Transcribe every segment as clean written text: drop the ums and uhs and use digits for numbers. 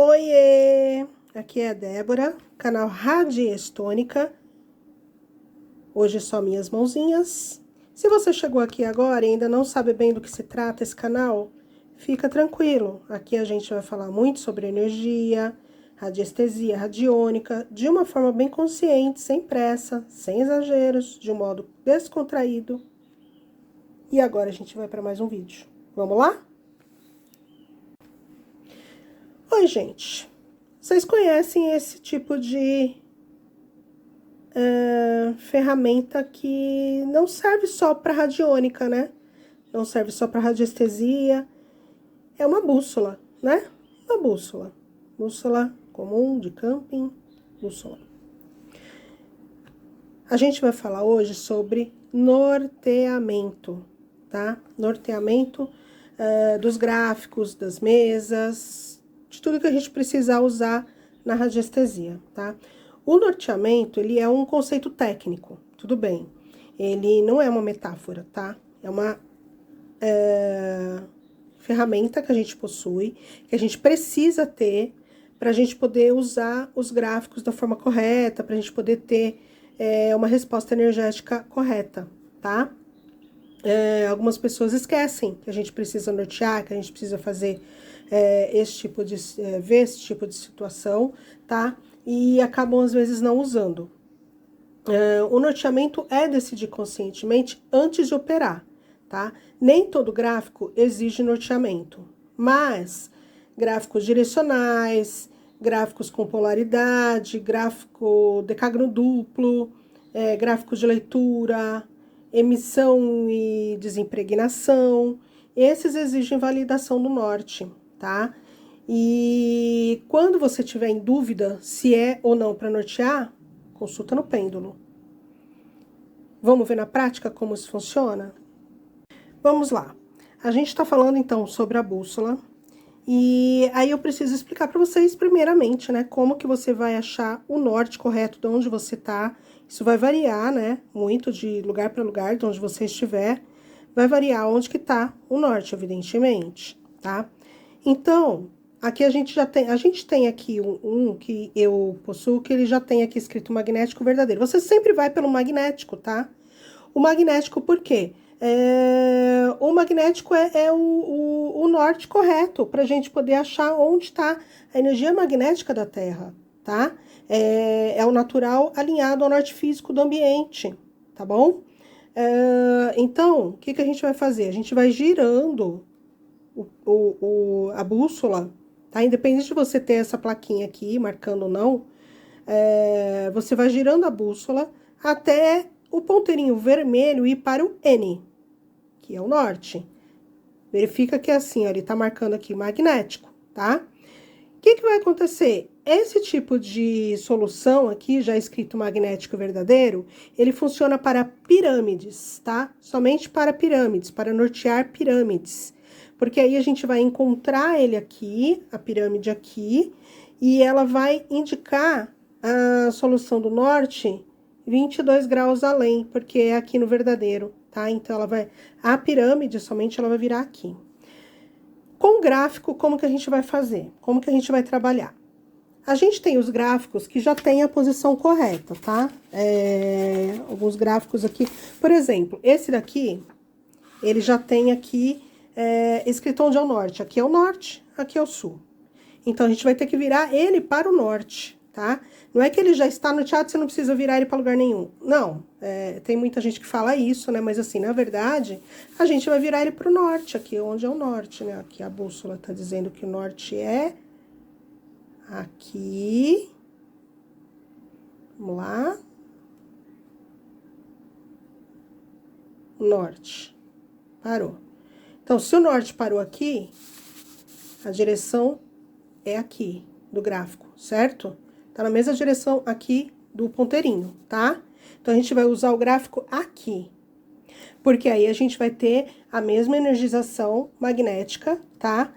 Oiê! Aqui é a Débora, canal Radiestônica. Hoje só minhas mãozinhas. Se você chegou aqui agora e ainda não sabe bem do que se trata esse canal, fica tranquilo. Aqui a gente vai falar muito sobre energia, radiestesia radiônica, de uma forma bem consciente, sem pressa, sem exageros, de um modo descontraído. E agora a gente vai para mais um vídeo. Vamos lá? Oi, gente. Vocês conhecem esse tipo de ferramenta que não serve só para radiônica, né? Não serve só para radiestesia. É uma bússola, né? Uma bússola. Bússola comum de camping, bússola. A gente vai falar hoje sobre norteamento, tá? Norteamento dos gráficos, das mesas, de tudo que a gente precisa usar na radiestesia, tá? O norteamento, ele é um conceito técnico, tudo bem. Ele não é uma metáfora, tá? É uma ferramenta que a gente possui, que a gente precisa ter para a gente poder usar os gráficos da forma correta, para a gente poder ter uma resposta energética correta, tá? Algumas pessoas esquecem que a gente precisa nortear, que a gente precisa fazer ver esse tipo de situação, tá? E acabam, às vezes, não usando. O norteamento é decidir conscientemente antes de operar, tá? Nem todo gráfico exige norteamento, mas gráficos direcionais, gráficos com polaridade, gráfico decágono duplo, gráficos de leitura, emissão e desimpregnação, esses exigem validação do norte, tá? E quando você tiver em dúvida se é ou não para nortear, consulta no pêndulo. Vamos ver na prática como isso funciona? Vamos lá. A gente está falando então sobre a bússola. E aí eu preciso explicar para vocês primeiramente, né, como que você vai achar o norte correto de onde você tá. Isso vai variar, né, muito de lugar para lugar, de onde você estiver. Vai variar onde que tá o norte, evidentemente, tá? Então, aqui a gente tem aqui um que eu possuo, que ele já tem aqui escrito magnético verdadeiro. Você sempre vai pelo magnético, tá? O magnético por quê? O magnético é o norte correto para a gente poder achar onde está a energia magnética da Terra, tá? É o natural alinhado ao norte físico do ambiente, tá bom? Então, o que a gente vai fazer? A gente vai girando a bússola, tá? Independente de você ter essa plaquinha aqui, marcando ou não, você vai girando a bússola até o ponteirinho vermelho ir para o N, que é o norte. Verifica que é assim, ó, ele tá marcando aqui magnético, tá? O que vai acontecer? Esse tipo de solução aqui, já escrito magnético verdadeiro, ele funciona para pirâmides, tá? Somente para pirâmides, para nortear pirâmides. Porque aí a gente vai encontrar ele aqui, a pirâmide aqui, e ela vai indicar a solução do norte 22 graus além, porque é aqui no verdadeiro, tá? Então, a pirâmide somente ela vai virar aqui. Com o gráfico, como que a gente vai fazer? Como que a gente vai trabalhar? A gente tem os gráficos que já tem a posição correta, tá? Alguns gráficos aqui, por exemplo, esse daqui, ele já tem aqui escrito onde é o norte. Aqui é o norte, aqui é o sul. Então, a gente vai ter que virar ele para o norte, tá? Não é que ele já está norteado, você não precisa virar ele para lugar nenhum. Não, tem muita gente que fala isso, né? Mas assim, na verdade, a gente vai virar ele para o norte, aqui onde é o norte, né? Aqui a bússola tá dizendo que o norte é aqui. Vamos lá. Norte. Parou. Então, se o norte parou aqui, a direção é aqui do gráfico, certo? Tá na mesma direção aqui do ponteirinho, tá? Então, a gente vai usar o gráfico aqui, porque aí a gente vai ter a mesma energização magnética, tá?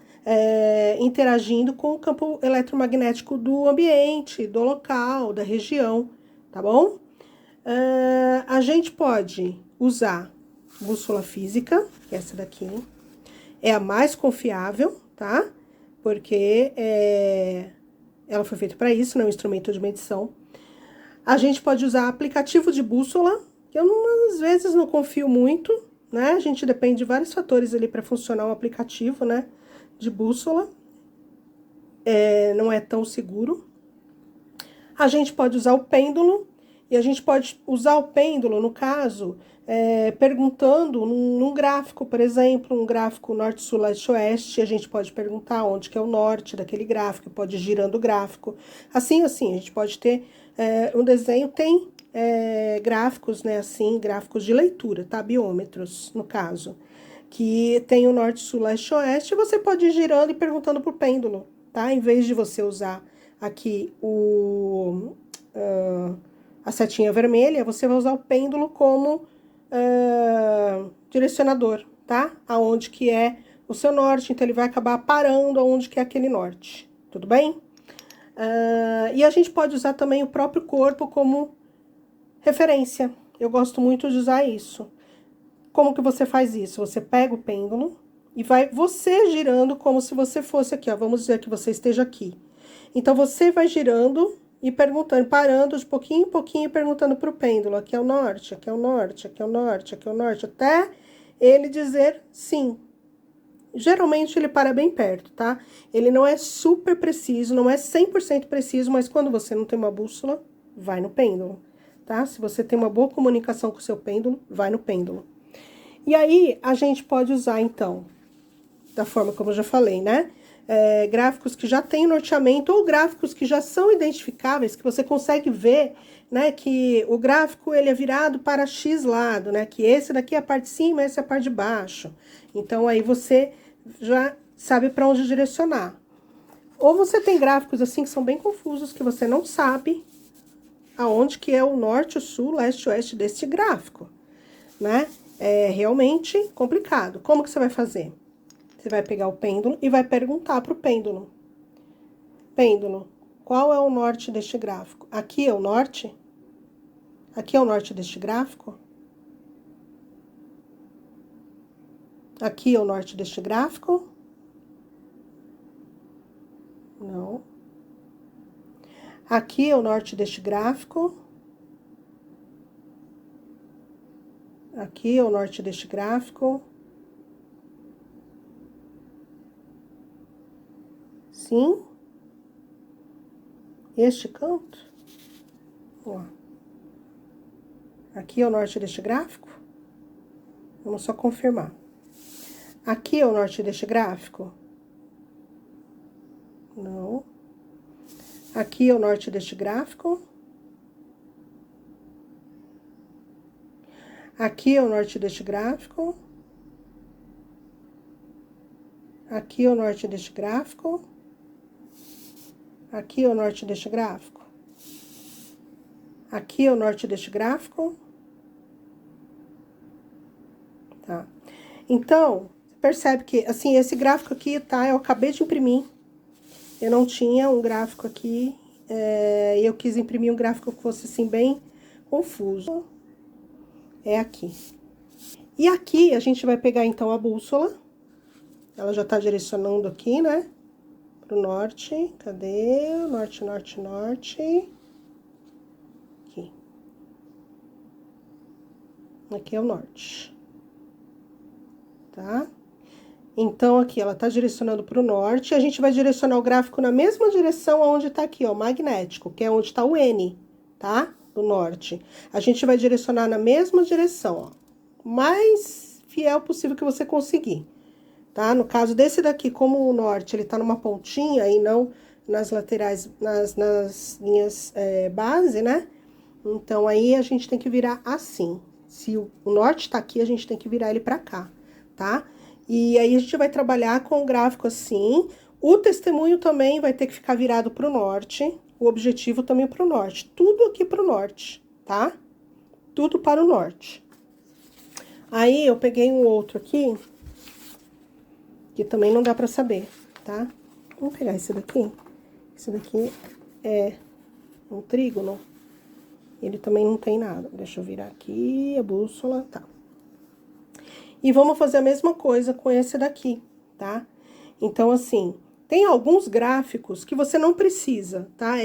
Interagindo com o campo eletromagnético do ambiente, do local, da região, tá bom? A gente pode usar bússola física, que é essa daqui, é a mais confiável, tá? porque ela foi feita para isso, né? Um instrumento de medição. A gente pode usar aplicativo de bússola, que eu às vezes não confio muito, né? A gente depende de vários fatores ali para funcionar um aplicativo, né? De bússola. Não é tão seguro. A gente pode usar o pêndulo, e a gente pode usar o pêndulo, no caso, perguntando num gráfico, por exemplo, um gráfico norte, sul, leste, oeste, a gente pode perguntar onde que é o norte daquele gráfico, pode ir girando o gráfico. Assim, a gente pode ter um desenho, tem gráficos, né, assim, gráficos de leitura, tá? Biômetros, no caso, que tem o norte, sul, leste, oeste, e você pode ir girando e perguntando pro pêndulo, tá? Em vez de você usar aqui a setinha vermelha, você vai usar o pêndulo como direcionador, tá? Aonde que é o seu norte, então ele vai acabar parando aonde que é aquele norte, tudo bem? E a gente pode usar também o próprio corpo como referência. Eu gosto muito de usar isso. Como que você faz isso? Você pega o pêndulo e vai você girando como se você fosse aqui, ó. Vamos dizer que você esteja aqui. Então, você vai girando e perguntando, parando de pouquinho em pouquinho, perguntando para o pêndulo. Aqui é o norte, aqui é o norte, aqui é o norte, aqui é o norte, até ele dizer sim. Geralmente, ele para bem perto, tá? Ele não é super preciso, não é 100% preciso, mas quando você não tem uma bússola, vai no pêndulo, tá? Se você tem uma boa comunicação com o seu pêndulo, vai no pêndulo. E aí, a gente pode usar, então, da forma como eu já falei, né? Gráficos que já têm norteamento ou gráficos que já são identificáveis, que você consegue ver, né, que o gráfico ele é virado para X lado, né, que esse daqui é a parte de cima, esse é a parte de baixo. Então, aí você já sabe para onde direcionar. Ou você tem gráficos assim que são bem confusos, que você não sabe aonde que é o norte, o sul, leste, oeste desse gráfico, né? É realmente complicado. Como que você vai fazer? Você vai pegar o pêndulo e vai perguntar para o pêndulo. Pêndulo, qual é o norte deste gráfico? Aqui é o norte? Aqui é o norte deste gráfico? Aqui é o norte deste gráfico? Não. Aqui é o norte deste gráfico? Aqui é o norte deste gráfico? Sim? Este canto? Ó. Aqui é o norte deste gráfico? Vamos só confirmar. Aqui é o norte deste gráfico? Não. Aqui é o norte deste gráfico? Aqui é o norte deste gráfico? Aqui é o norte deste gráfico? Aqui é o norte deste gráfico? Aqui é o norte deste gráfico? Tá. Então, percebe que, assim, esse gráfico aqui, tá? Eu acabei de imprimir. Eu não tinha um gráfico aqui, e eu quis imprimir um gráfico que fosse, assim, bem confuso. É aqui. E aqui, a gente vai pegar, então, a bússola. Ela já tá direcionando aqui, né? Pro norte. Cadê? Norte, norte, norte. Aqui. Aqui é o norte. Tá? Então, aqui, ela tá direcionando pro norte. A gente vai direcionar o gráfico na mesma direção aonde tá aqui, ó, magnético, que é onde tá o N, tá? Do norte. A gente vai direcionar na mesma direção, ó. Mais fiel possível que você conseguir, tá? No caso desse daqui, como o norte, ele tá numa pontinha e não nas laterais, nas linhas base, né? Então, aí a gente tem que virar assim. Se o norte tá aqui, a gente tem que virar ele pra cá, tá? E aí, a gente vai trabalhar com o gráfico assim. O testemunho também vai ter que ficar virado pro norte. O objetivo também pro norte. Tudo aqui pro norte, tá? Tudo para o norte. Aí, eu peguei um outro aqui, que também não dá pra saber, tá? Vamos pegar esse daqui. Esse daqui é um trígono. Ele também não tem nada. Deixa eu virar aqui a bússola, tá? E vamos fazer a mesma coisa com esse daqui, tá? Então, assim, Tem alguns gráficos que você não precisa, tá?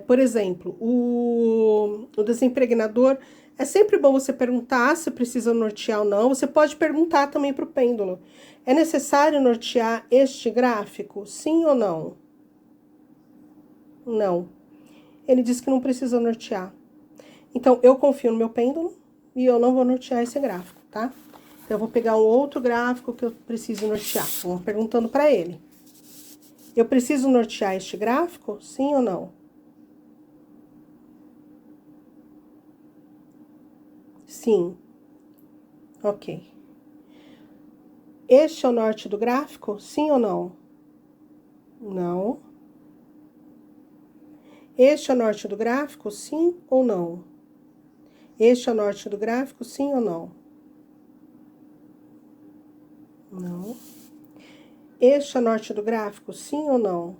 Por exemplo, o desimpregnador, é sempre bom você perguntar se precisa nortear ou não. Você pode perguntar também para o pêndulo. É necessário nortear este gráfico? Sim ou não? Não. Ele diz que não precisa nortear. Então, eu confio no meu pêndulo e eu não vou nortear esse gráfico, tá? Então, eu vou pegar um outro gráfico que eu preciso nortear. Vamos perguntando para ele. Eu preciso nortear este gráfico? Sim ou não? Sim. Ok. Este é o norte do gráfico? Sim ou não? Não. Este é o norte do gráfico? Sim ou não? Este é o norte do gráfico? Sim ou não? Não. Este é o norte do gráfico? Sim ou não?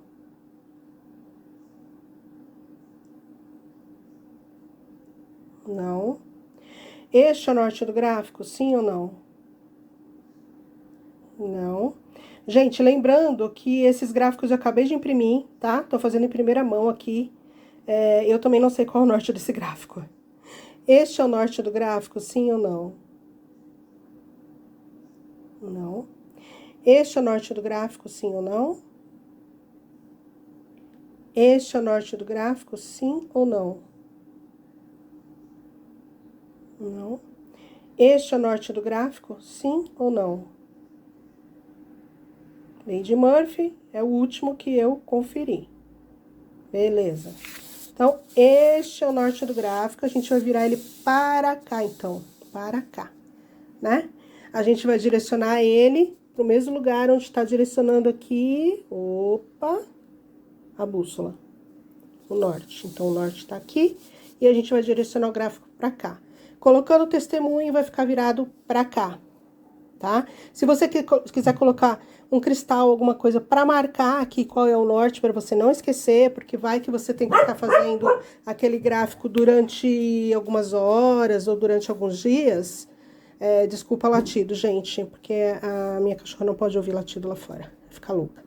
Não. Este é o norte do gráfico? Sim ou não? Não. Gente, lembrando que esses gráficos eu acabei de imprimir, tá? Tô fazendo em primeira mão aqui. Eu também não sei qual é o norte desse gráfico. Este é o norte do gráfico? Sim ou não? Não. Este é o norte do gráfico? Sim ou não? Este é o norte do gráfico? Sim ou não? Não. Este é o norte do gráfico? Sim ou não? Lei de Murphy é o último que eu conferi. Beleza. Então, este é o norte do gráfico. A gente vai virar ele para cá, então. Para cá, né? A gente vai direcionar ele para o mesmo lugar onde está direcionando aqui. Opa! A bússola. O norte. Então, o norte está aqui. E a gente vai direcionar o gráfico para cá. Colocando o testemunho, vai ficar virado para cá, tá? Se você quiser colocar um cristal, alguma coisa para marcar aqui qual é o norte, para você não esquecer, porque vai que você tem que ficar fazendo aquele gráfico durante algumas horas ou durante alguns dias. Desculpa latido, gente, porque a minha cachorra não pode ouvir latido lá fora, fica louca.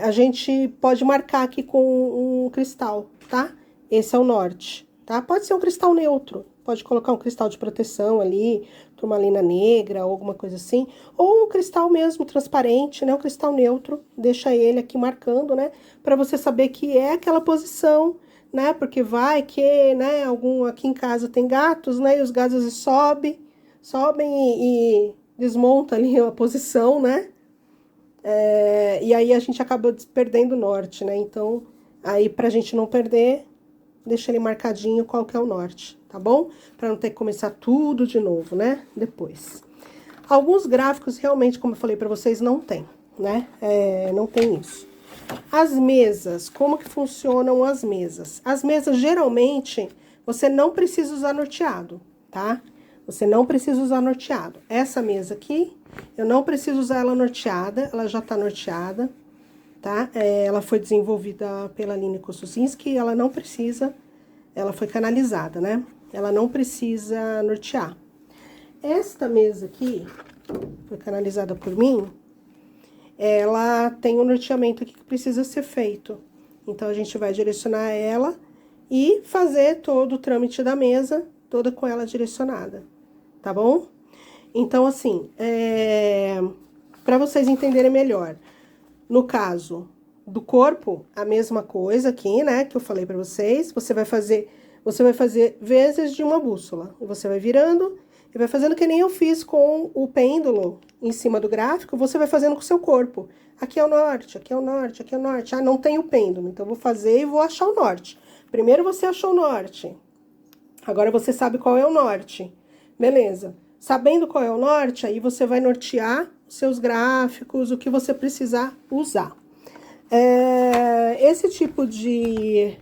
A gente pode marcar aqui com um cristal, tá? Esse é o norte, tá? Pode ser um cristal neutro, pode colocar um cristal de proteção ali, turmalina negra ou alguma coisa assim, ou um cristal mesmo transparente, né? Um cristal neutro, deixa ele aqui marcando, né? Para você saber que é aquela posição, né? Porque vai que, né? Aqui em casa tem gatos, né? E os gatos às vezes sobem e desmonta ali a posição, né? E aí a gente acaba perdendo o norte, né? Então, aí pra gente não perder, deixa ele marcadinho qual que é o norte, tá bom? Pra não ter que começar tudo de novo, né? Depois. Alguns gráficos realmente, como eu falei pra vocês, não tem, né? Não tem isso. As mesas, como que funcionam as mesas? As mesas, geralmente, você não precisa usar norteado, tá? Você não precisa usar norteado. Essa mesa aqui, eu não preciso usar ela norteada, ela já tá norteada, tá? Ela foi desenvolvida pela Aline Kossuzinski, ela não precisa, ela foi canalizada, né? Ela não precisa nortear. Esta mesa aqui, foi canalizada por mim, ela tem um norteamento aqui que precisa ser feito. Então, a gente vai direcionar ela e fazer todo o trâmite da mesa, toda com ela direcionada, tá bom? Então, assim, para vocês entenderem melhor, no caso do corpo, a mesma coisa aqui, né, que eu falei para vocês, você vai fazer vezes de uma bússola. Você vai virando e vai fazendo que nem eu fiz com o pêndulo em cima do gráfico, você vai fazendo com o seu corpo. Aqui é o norte, aqui é o norte, aqui é o norte. Ah, não tem o pêndulo, então eu vou fazer e vou achar o norte. Primeiro você achou o norte, agora você sabe qual é o norte. Beleza. Sabendo qual é o norte, aí você vai nortear os seus gráficos, o que você precisar usar. Esse tipo de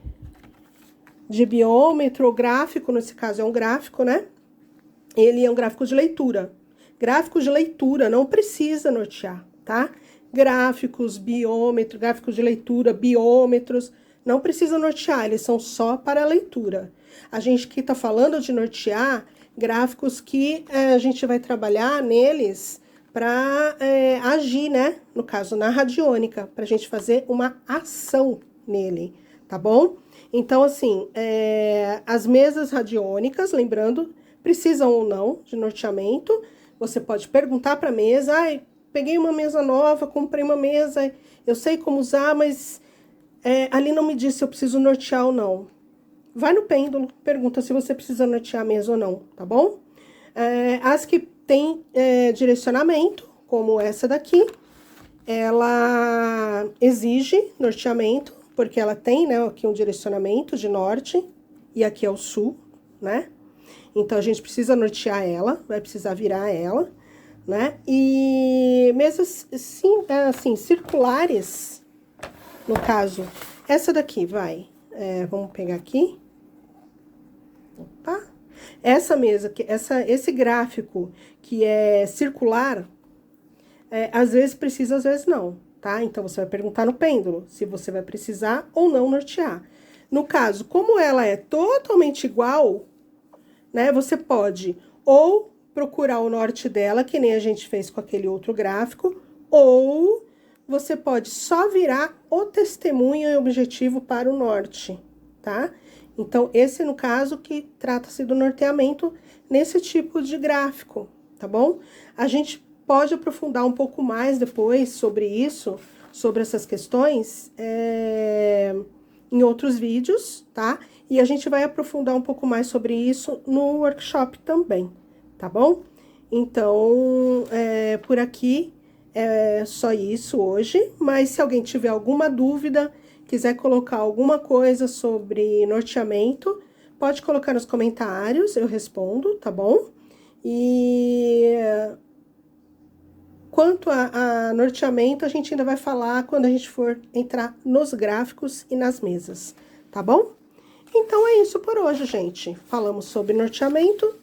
biômetro ou gráfico, nesse caso é um gráfico, né? Ele é um gráfico de leitura. Gráficos de leitura não precisa nortear, tá? Gráficos, biômetro, gráficos de leitura, biômetros, não precisa nortear, eles são só para leitura. A gente aqui tá falando de nortear gráficos que a gente vai trabalhar neles para agir, né? No caso, na radiônica, para a gente fazer uma ação nele, tá bom? Então, assim, as mesas radiônicas, lembrando, precisam ou não de norteamento. Você pode perguntar para a mesa, peguei uma mesa nova, comprei uma mesa, eu sei como usar, mas ali não me diz se eu preciso nortear ou não. Vai no pêndulo, pergunta se você precisa nortear a mesa ou não, tá bom? As que tem direcionamento, como essa daqui, ela exige norteamento, porque ela tem, né, aqui um direcionamento de norte, e aqui é o sul, né? Então, a gente precisa nortear ela, vai precisar virar ela, né? E mesas, sim, assim, circulares, no caso, essa daqui, vamos pegar aqui. Opa! Essa mesa, esse gráfico que é circular, às vezes precisa, às vezes não, tá? Então, você vai perguntar no pêndulo se você vai precisar ou não nortear. No caso, como ela é totalmente igual, né? Você pode ou procurar o norte dela, que nem a gente fez com aquele outro gráfico, ou você pode só virar o testemunho e objetivo para o norte, tá? Então, esse, no caso, que trata-se do norteamento nesse tipo de gráfico, tá bom? A gente pode aprofundar um pouco mais depois sobre isso, sobre essas questões, em outros vídeos, tá? E a gente vai aprofundar um pouco mais sobre isso no workshop também, tá bom? Então, por aqui é só isso hoje, mas se alguém tiver alguma dúvida, quiser colocar alguma coisa sobre norteamento, pode colocar nos comentários, eu respondo, tá bom? E quanto a norteamento, a gente ainda vai falar quando a gente for entrar nos gráficos e nas mesas, tá bom? Então, é isso por hoje, gente. Falamos sobre norteamento.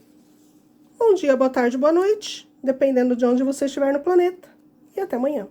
Bom dia, boa tarde, boa noite, dependendo de onde você estiver no planeta. E até amanhã.